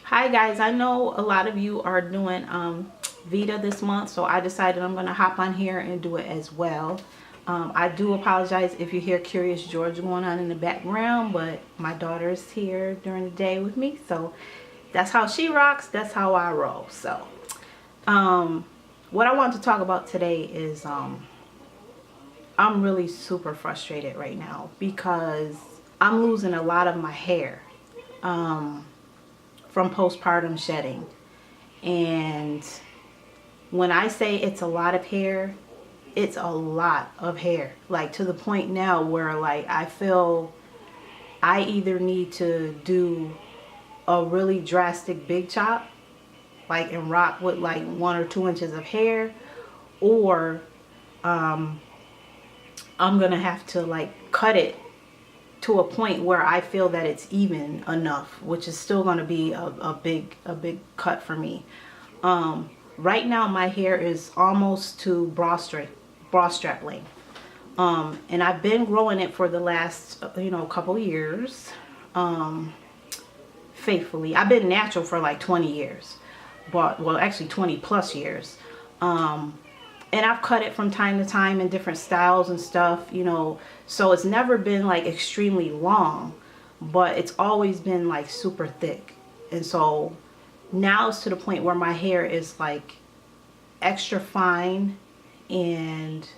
Hi guys, I know a lot of you are doing Vita this month, so I decided I'm going to hop on here and do it as well. I do apologize if you hear Curious George going on in the background, but my daughter's here during the day with me, so that's how she rocks, that's how I roll. So what I want to talk about today is I'm really super frustrated right now because I'm losing a lot of my hair from postpartum shedding. And when I say it's a lot of hair, it's a lot of hair, like to the point now where like I feel I either need to do a really drastic big chop, like and rock with like 1 or 2 inches of hair, or I'm gonna have to like cut it to a point where I feel that it's even enough, which is still going to be a big cut for me. Right now my hair is almost to bra strap length, and I've been growing it for the last couple years, faithfully. I've been natural for like 20 years, but well, actually 20 plus years. And I've cut it from time to time in different styles and stuff, so it's never been like extremely long, but it's always been like super thick. And so now it's to the point where my hair is like extra fine and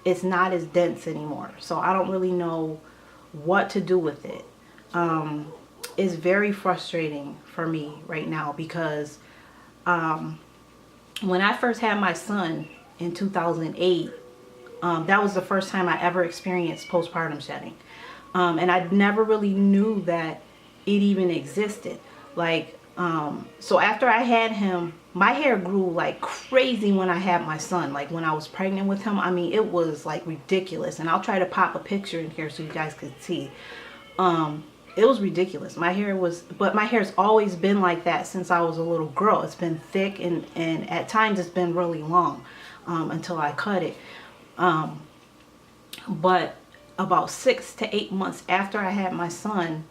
it's not as dense anymore. So I don't really know what to do with it. It's very frustrating for me right now because when I first had my son in 2008, that was the first time I ever experienced postpartum shedding. And I never really knew that it even existed. Like, so after I had him, my hair grew like crazy when I had my son. Like when I was pregnant with him, I mean, it was like ridiculous. And I'll try to pop a picture in here so you guys can see. It was ridiculous. But my hair's always been like that since I was a little girl. It's been thick and at times it's been really long, until I cut it. But about 6 to 8 months after I had my son,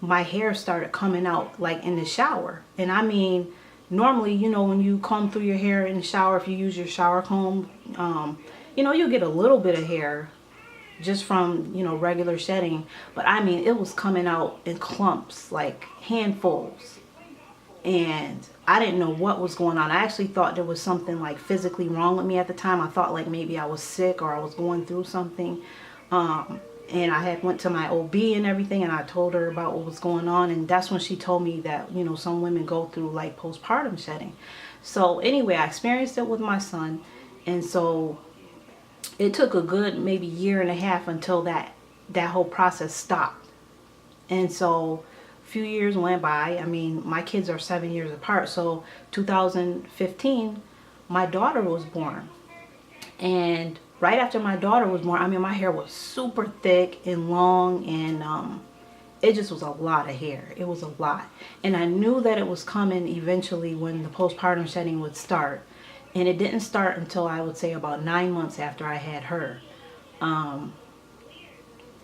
my hair started coming out like in the shower. And I mean, normally, when you comb through your hair in the shower, if you use your shower comb, you'll get a little bit of hair just from regular shedding. But I mean, it was coming out in clumps, like handfuls, and I didn't know what was going on. I actually thought there was something like physically wrong with me at the time. I thought like maybe I was sick or I was going through something, and I had went to my OB and everything, and I told her about what was going on, and that's when she told me that some women go through like postpartum shedding. So anyway, I experienced it with my son, and so it took a good maybe year and a half until that whole process stopped. And so a few years went by. I mean, my kids are 7 years apart. So 2015, my daughter was born. And right after my daughter was born, I mean, my hair was super thick and long, and it just was a lot of hair. It was a lot. And I knew that it was coming eventually when the postpartum shedding would start. And it didn't start until I would say about 9 months after I had her. And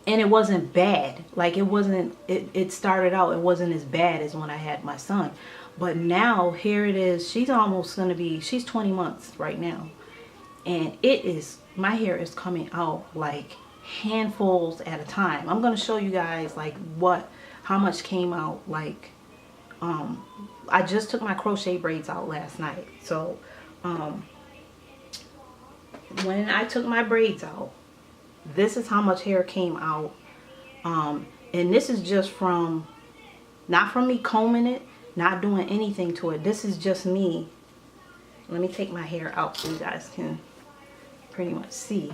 it wasn't bad. Like it started out, it wasn't as bad as when I had my son. But now here it is. She's 20 months right now. And my hair is coming out like handfuls at a time. I'm going to show you guys like how much came out. Like, I just took my crochet braids out last night. So, when I took my braids out, this is how much hair came out. And this is just not from me combing it, not doing anything to it. This is just me. Let me take my hair out so you guys can pretty much see.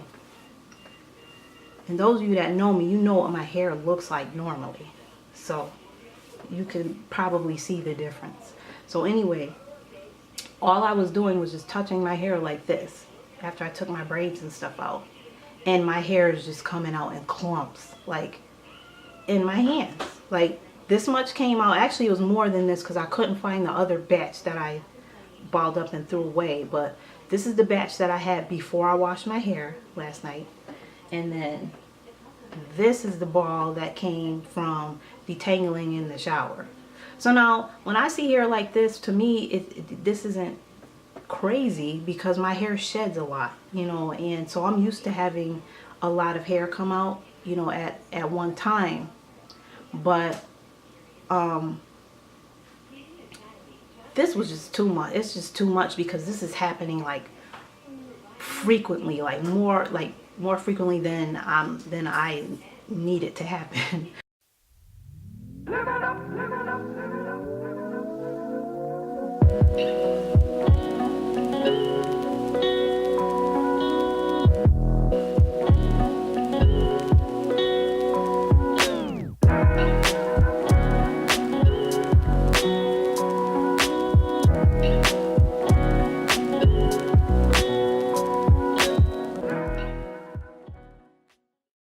And those of you that know me, you know what my hair looks like normally. So you can probably see the difference. So anyway, all I was doing was just touching my hair like this after I took my braids and stuff out. And my hair is just coming out in clumps, like in my hands. Like this much came out. Actually, it was more than this because I couldn't find the other batch that I balled up and threw away. But this is the batch that I had before I washed my hair last night. And then this is the ball that came from detangling in the shower. So now when I see hair like this, to me, this isn't crazy because my hair sheds a lot, you know, and so I'm used to having a lot of hair come out, you know, at one time. But this was just too much. It's just too much because this is happening like frequently, like more frequently than I need it to happen.